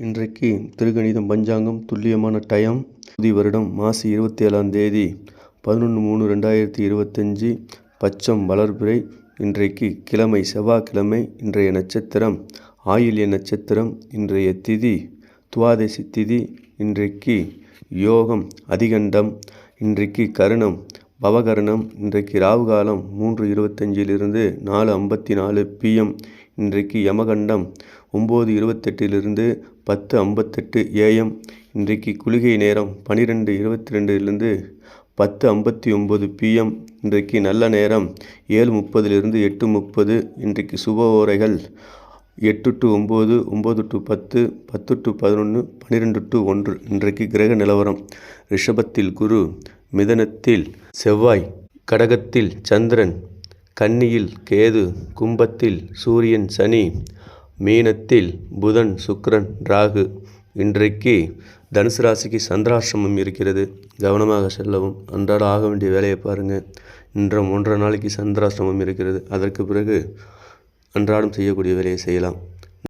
இன்றைக்கு திருக்கணிதம் பஞ்சாங்கம் துல்லியமான டைம் புதிய வருடம் மாசி 27ஆம் தேதி 11/3/2025 பச்சம் வளர்பிறை. இன்றைக்கு கிழமை செவ்வாய்க்கிழமை. இன்றைய நட்சத்திரம் ஆயில்ய நட்சத்திரம். இன்றைய திதி துவாதசி திதி. இன்றைக்கு யோகம் அதிகண்டம். இன்றைக்கு கருணம் பவகரணம். இன்றைக்கு ராவுகாலம் 3:25 4:54 PM. இன்றைக்கு யமகண்டம் 9:28 10:58 AM. இன்றைக்கு குளிகை நேரம் 12:22 10:59 PM. இன்றைக்கு நல்ல நேரம் 7:30 8:30. இன்றைக்கு சுப ஓரைகள் 8 to 9 9 to 10 10 to 11 12 to 1. இன்றைக்கு கிரக நிலவரம்: ரிஷபத்தில் குரு, மிதனத்தில் செவ்வாய், கடகத்தில் சந்திரன், கன்னியில் கேது, கும்பத்தில் சூரியன் சனி, மீனத்தில் புதன் சுக்கிரன் ராகு. இன்றைக்கு தனுசு ராசிக்கு சந்திராஷ்டமம் இருக்கிறது. கவனமாக செல்லவும். அன்றாட ஆக வேண்டிய வேலையை பாருங்கள். இன்றும் 1.5 நாளைக்கு சந்திராஷ்டமம் இருக்கிறது. அதற்கு பிறகு அன்றாடம் செய்யக்கூடிய வேலையை செய்யலாம்.